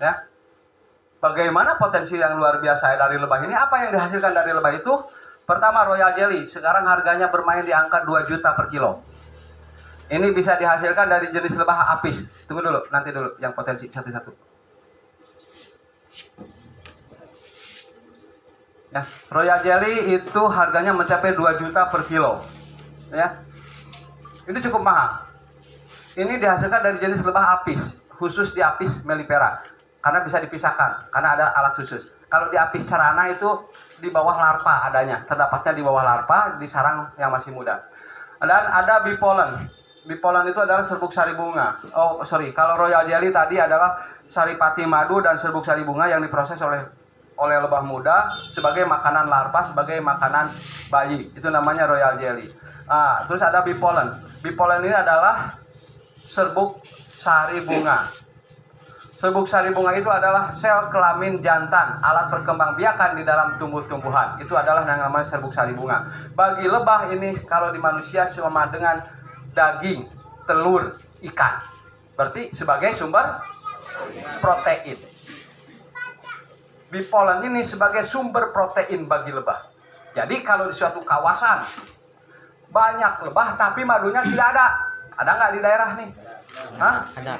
Ya. Bagaimana potensi yang luar biasa dari lebah ini? Apa yang dihasilkan dari lebah itu? Pertama, royal jelly. Sekarang harganya bermain di angka 2 juta per kilo. Ini bisa dihasilkan dari jenis lebah apis. Tunggu dulu, nanti dulu yang potensi satu-satu. Ya, royal jelly itu harganya mencapai 2 juta per kilo. Ya. Ini cukup mahal. Ini dihasilkan dari jenis lebah apis, khusus di apis mellifera. Karena bisa dipisahkan, karena ada alat khusus. Kalau di apis cerana itu di bawah larva adanya, terdapatnya di bawah larva di sarang yang masih muda. Dan ada bipolen. Bipolen itu adalah serbuk sari bunga. Kalau royal jelly tadi adalah saripati madu dan serbuk sari bunga yang diproses oleh lebah muda sebagai makanan larva, sebagai makanan bayi. Itu namanya royal jelly. Terus ada bipolen. Bipolen ini adalah serbuk sari bunga. Serbuk sari bunga itu adalah sel kelamin jantan, alat perkembangbiakan di dalam tumbuh-tumbuhan. Itu adalah yang namanya serbuk sari bunga. Bagi lebah ini kalau di manusia sama dengan daging, telur, ikan. Berarti sebagai sumber protein. Bipolen ini sebagai sumber protein bagi lebah. Jadi kalau di suatu kawasan banyak lebah tapi madunya tidak ada. Ada nggak di daerah nih? Hah? Ada.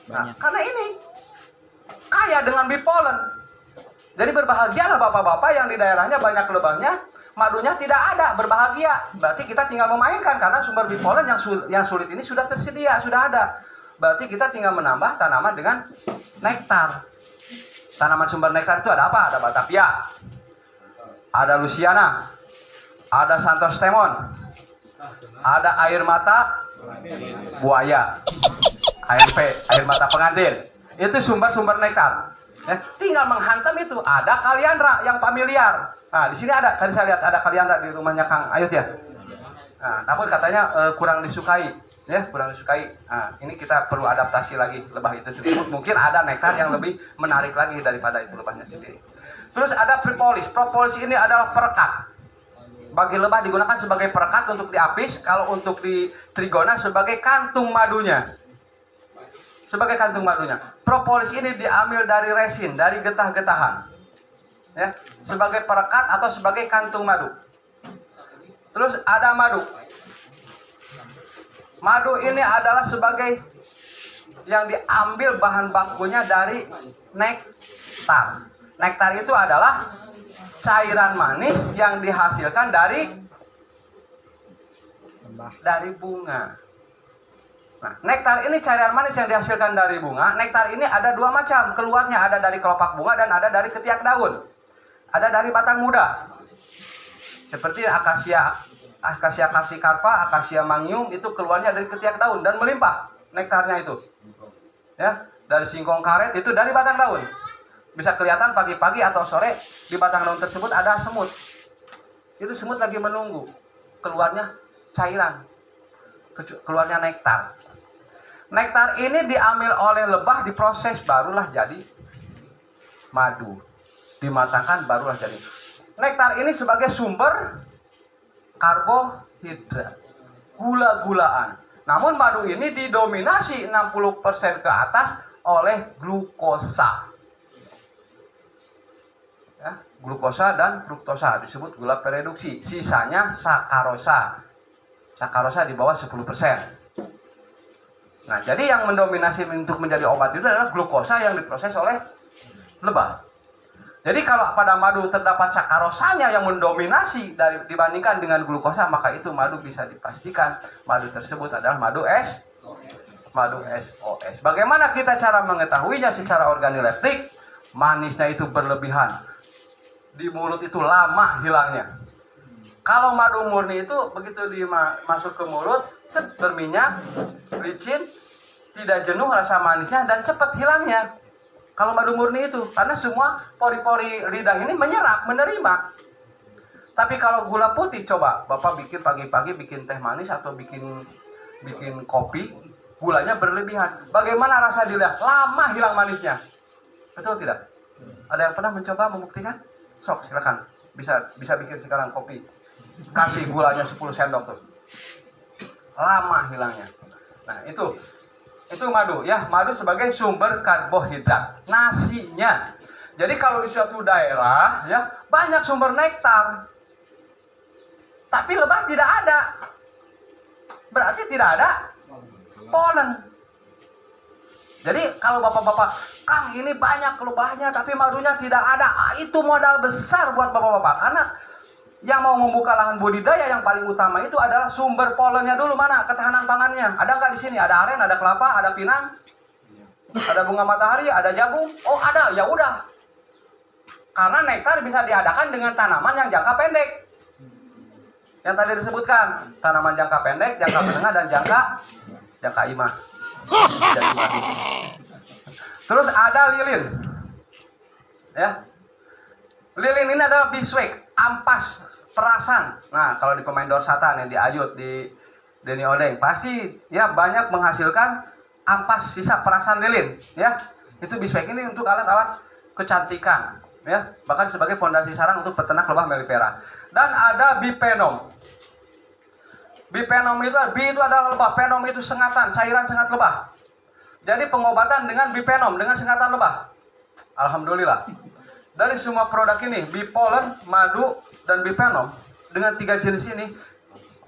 Nah, karena ini kaya dengan bipolen. Jadi berbahagialah bapak-bapak yang di daerahnya banyak lebahnya, madunya tidak ada, berbahagia. Berarti kita tinggal memainkan karena sumber bipolen yang sulit ini sudah tersedia, sudah ada. Berarti kita tinggal menambah tanaman dengan nektar. Tanaman sumber nektar itu ada apa? Ada Batavia, ada Luciana, ada Santos Temon, ada air mata buaya, air mata pengantin. Itu sumber-sumber nektar. Ya, tinggal menghantam itu. Ada kaliandra yang familiar. Nah, di sini ada. Tadi saya lihat ada kaliandra di rumahnya Kang Ayut ya. Nah, namun katanya kurang disukai. Ya, kurang disukai. Nah, ini kita perlu adaptasi lagi lebah itu tersebut. Mungkin ada nektar yang lebih menarik lagi daripada itu lebahnya sendiri. Terus ada propolis. Propolis ini adalah perekat. Bagi lebah digunakan sebagai perekat untuk diapis. Kalau untuk di trigona sebagai kantung madunya. Sebagai kantung madunya. Propolis ini diambil dari resin, dari getah-getahan. Ya, sebagai perekat atau sebagai kantung madu. Terus ada madu. Madu ini adalah sebagai yang diambil bahan bakunya dari nektar. Nektar itu adalah cairan manis yang dihasilkan dari bunga. Nah, nektar ini cairan manis yang dihasilkan dari bunga. Nektar ini ada dua macam. Keluarnya ada dari kelopak bunga dan ada dari ketiak daun. Ada dari batang muda. Seperti akasia kapsikarpa, akasia mangium itu keluarnya dari ketiak daun dan melimpah nektarnya itu. Ya, dari singkong karet itu dari batang daun. Bisa kelihatan pagi-pagi atau sore di batang daun tersebut ada semut. Itu semut lagi menunggu keluarnya cairan. Keluarnya nektar. Nektar ini diambil oleh lebah, diproses, barulah jadi madu. Dimatangkan, barulah jadi. Nektar ini sebagai sumber karbohidrat, gula-gulaan. Namun madu ini didominasi 60% ke atas oleh glukosa. Ya, glukosa dan fruktosa disebut gula pereduksi. Sisanya sakarosa. Sakarosa di bawah 10%. Nah, jadi yang mendominasi untuk menjadi obat itu adalah glukosa yang diproses oleh lebah. Jadi kalau pada madu terdapat sakarosanya yang mendominasi dibandingkan dengan glukosa, maka itu madu bisa dipastikan madu tersebut adalah madu SOS. Bagaimana kita cara mengetahuinya secara organoleptik? Manisnya itu berlebihan. Di mulut itu lama hilangnya. Kalau madu murni itu begitu masuk ke mulut, berminyak, licin, tidak jenuh rasa manisnya dan cepat hilangnya. Kalau madu murni itu, karena semua pori-pori lidah ini menyerap, menerima. Tapi kalau gula putih, coba Bapak bikin pagi-pagi bikin teh manis atau bikin kopi, gulanya berlebihan. Bagaimana rasa di lidah? Lama hilang manisnya. Betul tidak? Ada yang pernah mencoba membuktikan? Sok, silakan. Bisa bikin sekarang kopi. Kasih gulanya 10 sendok tuh. Lama hilangnya. Nah, itu. Itu madu ya, madu sebagai sumber karbohidrat. Nasinya. Jadi kalau di suatu daerah ya banyak sumber nektar, tapi lebah tidak ada. Berarti tidak ada polen. Jadi kalau bapak-bapak, Kang ini banyak lebahnya tapi madunya tidak ada, itu modal besar buat bapak-bapak. Karena yang mau membuka lahan budidaya yang paling utama itu adalah sumber polennya dulu. Mana ketahanan pangannya? Ada nggak di sini? Ada aren, ada kelapa, ada pinang, ada bunga matahari, ada jagung. Oh ada, ya udah. Karena nektar bisa diadakan dengan tanaman yang jangka pendek. Yang tadi disebutkan, tanaman jangka pendek, jangka menengah, dan jangka imah. Jadi madu. Terus ada lilin. Ya. Lilin ini adalah biswek, ampas, perasan. Nah, kalau di pemain Dorsata nih, di Ayut, di Denny Odeng, pasti ya banyak menghasilkan ampas sisa perasan lilin, ya. Itu biswek ini untuk alat-alat kecantikan, ya. Bahkan sebagai fondasi sarang untuk peternak lebah mellifera. Dan ada bipenom. Bipenom itu, bi itu adalah lebah, penom itu sengatan, cairan sengat lebah. Jadi pengobatan dengan bipenom, dengan sengatan lebah. Alhamdulillah. Dari semua produk ini, bipolen, madu, dan bipenom, dengan 3 jenis ini,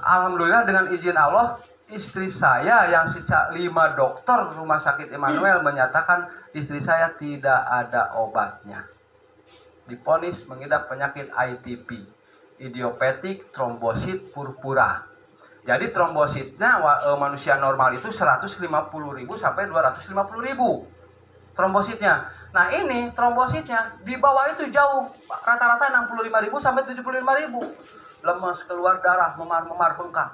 alhamdulillah dengan izin Allah, istri saya yang sejak 5 dokter Rumah Sakit Immanuel menyatakan istri saya tidak ada obatnya. Diponis mengidap penyakit ITP, idiopatik trombosit purpura. Jadi trombositnya manusia normal itu 150.000 sampai 250.000 trombositnya. Nah ini trombositnya di bawah itu jauh, rata-rata 65.000 sampai 75.000. Lemas, keluar darah, memar-memar, bengkak.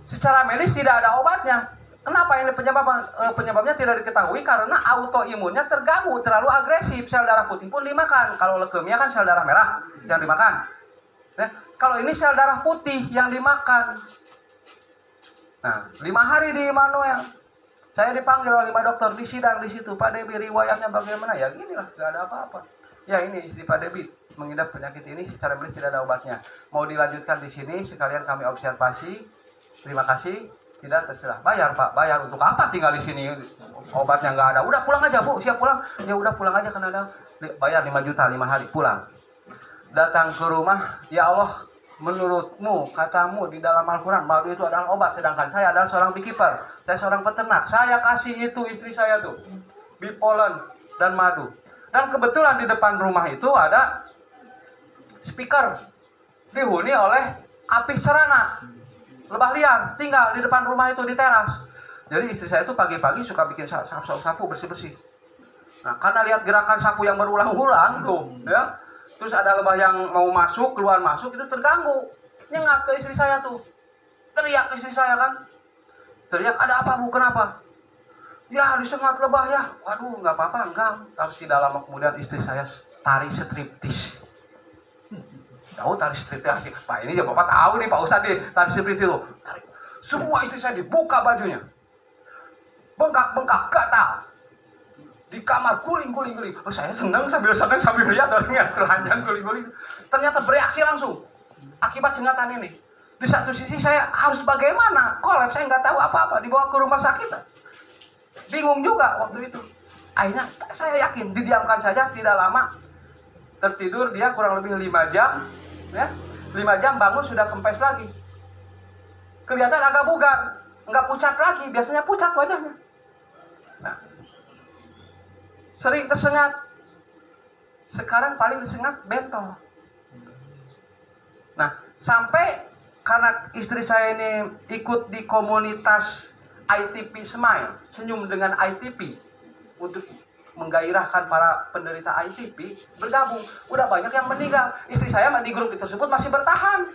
Secara medis tidak ada obatnya. Kenapa ini penyebabnya tidak diketahui? Karena autoimunnya terganggu, terlalu agresif. Sel darah putih pun dimakan. Kalau leukemia kan sel darah merah yang dimakan. Ya, kalau ini sel darah putih yang dimakan. Nah, 5 hari di Immanuel. Saya dipanggil oleh 5 dokter di sidang di situ. Pak Debi riwayatnya bagaimana? Ya gini lah, gak ada apa-apa. Ya ini istri Pak Debi mengidap penyakit ini secara medis tidak ada obatnya. Mau dilanjutkan di sini sekalian kami observasi. Terima kasih. Tidak terserah. Bayar Pak, bayar untuk apa tinggal di sini? Obatnya nggak ada. Udah pulang aja Bu, siap pulang. Ya udah pulang aja karena ada bayar 5 juta 5 hari pulang. Datang ke rumah, ya Allah. Menurutmu, katamu di dalam Al-Quran, madu itu adalah obat. Sedangkan saya adalah seorang beekeeper. Saya seorang peternak. Saya kasih itu istri saya tuh. Bipolen dan madu. Dan kebetulan di depan rumah itu ada speaker. Dihuni oleh apis cerana. Lebah liar. Tinggal di depan rumah itu di teras. Jadi istri saya itu pagi-pagi suka bikin sapu bersih-bersih. Nah, karena lihat gerakan sapu yang berulang-ulang tuh, ya. Terus ada lebah yang mau masuk, keluar masuk, itu terganggu. Nyengat ke istri saya tuh. Teriak ke istri saya kan. Teriak, ada apa Bu, kenapa? Ya disengat lebah ya. Waduh, nggak apa-apa, enggak. Tapi tidak lama kemudian istri saya tari striptis. Tahu tari striptis? Pak ini ya Bapak tahu nih Pak Ustadz nih, tari striptis itu. Tarik. Semua istri saya dibuka bajunya. Bengkak-bengkak, gatal. Di kamar guling. Oh, saya senang sambil lihat orangnya telanjang guling. Ternyata bereaksi langsung akibat sengatan ini. Di satu sisi saya harus bagaimana? Kolaps, saya nggak tahu apa-apa. Dibawa ke rumah sakit. Bingung juga waktu itu. Akhirnya saya yakin didiamkan saja, tidak lama tertidur dia kurang lebih 5 jam, ya. 5 jam bangun sudah kempes lagi. Kelihatan agak bugar, nggak pucat lagi. Biasanya pucat wajahnya. Nah, sering tersengat. Sekarang paling disengat bentol. Nah, sampai karena istri saya ini ikut di komunitas ITP Smile, senyum dengan ITP, untuk menggairahkan para penderita ITP bergabung. Udah banyak yang meninggal. Istri saya di grup tersebut masih bertahan.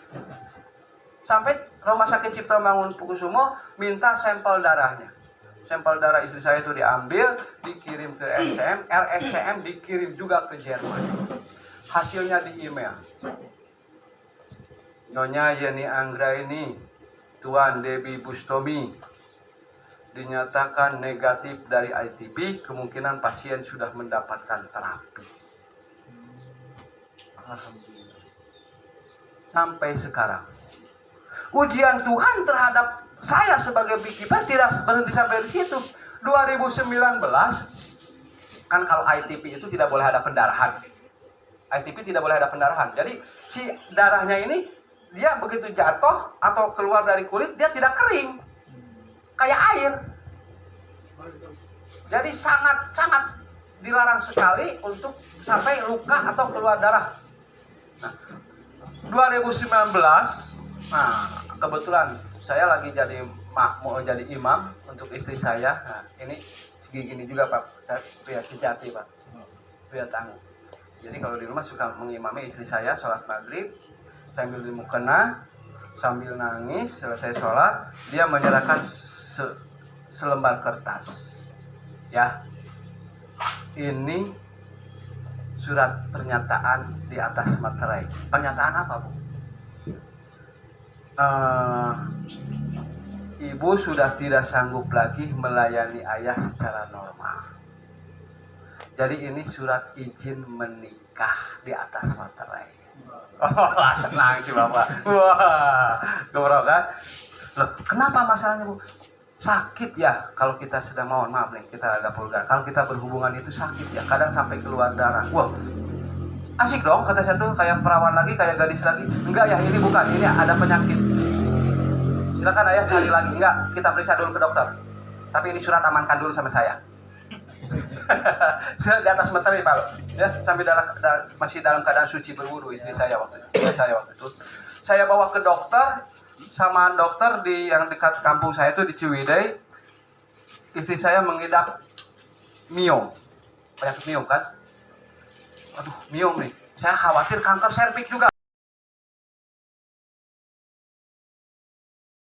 Sampai Rumah Sakit Cipto Mangunkusumo minta sampel darahnya. Sampel darah istri saya itu diambil, dikirim ke RSCM, RSCM dikirim juga ke Jerman. Hasilnya di email. Nyonya Yeni Anggraini, Tuan Debbie Bustomi, dinyatakan negatif dari ITP, kemungkinan pasien sudah mendapatkan terapi. Alhamdulillah. Sampai sekarang. Ujian Tuhan terhadap saya sebagai beekeeper tidak berhenti sampai di situ. 2019 kan kalau ITP itu tidak boleh ada pendarahan. ITP tidak boleh ada pendarahan. Jadi si darahnya ini dia begitu jatuh atau keluar dari kulit dia tidak kering kayak air. Jadi sangat dilarang sekali untuk sampai luka atau keluar darah. Nah, 2019, nah kebetulan saya lagi mau jadi imam untuk istri saya. Nah, ini gini juga Pak, saya pria sejati Pak, pria tangguh. Jadi kalau di rumah suka mengimami istri saya sholat maghrib sambil di mukena, sambil nangis. Selesai sholat dia menyerahkan selembar kertas. Ya, ini surat pernyataan di atas materai. Pernyataan apa Bu? Ibu sudah tidak sanggup lagi melayani ayah secara normal. Jadi ini surat izin menikah di atas materai. Oh, senang sih Bapak. Wah, gembira kan? Loh, kenapa masalahnya Bu? Sakit ya kalau kita sedang, mohon maaf nih, kita agak vulgar. Kalau kita berhubungan itu sakit ya, kadang sampai keluar darah. Wah, asik dong kata saya tuh, kayak perawan lagi, kayak gadis lagi. Enggak ya, ini bukan, ini ada penyakit. Silakan ayah cari lagi. Enggak, kita periksa dulu ke dokter. Tapi ini surat amankan dulu sama saya. Saya di atas materai Pak, ya, sampai masih dalam keadaan suci berwudu istri saya waktu itu. Saya bawa ke dokter, sama dokter yang dekat kampung saya itu di Ciwidey. Istri saya mengidap miom, penyakit miom kan. Aduh, miom nih. Saya khawatir kanker serviks juga.